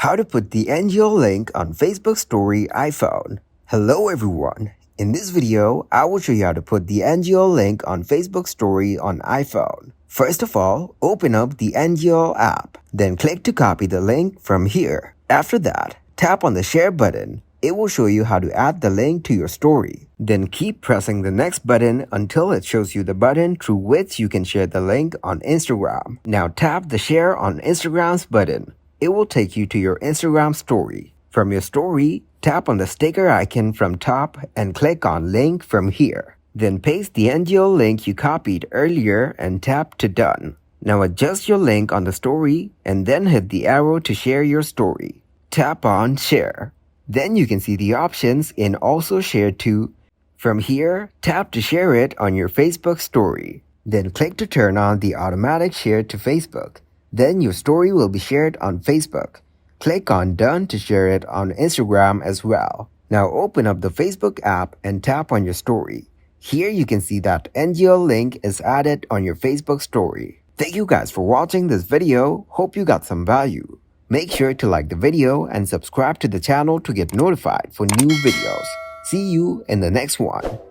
How to put the NGO link on Facebook Story iPhone. Hello everyone. In this video, I will show you how to put the NGO link on Facebook Story on iPhone. First of all, open up the NGO app. Then click to copy the link from here. After that, tap on the share button. It will show you how to add the link to your story. Then keep pressing the next button until it shows you the button through which you can share the link on Instagram. Now tap the share on Instagram's button. It will take you to your Instagram story. From your story, tap on the sticker icon from top and click on link from here. Then paste the NGO link you copied earlier and tap to done. Now adjust your link on the story and then hit the arrow to share your story. Tap on share. Then you can see the options in also share to. From here, tap to share it on your Facebook story. Then click to turn on the automatic share to Facebook. Then your story will be shared on Facebook. Click on done to share it on Instagram as well. Now open up the Facebook app and tap on your story. Here you can see that NGO link is added on your Facebook story. Thank you guys for watching this video. Hope you got some value. Make sure to like the video and subscribe to the channel to get notified for new videos. See you in the next one.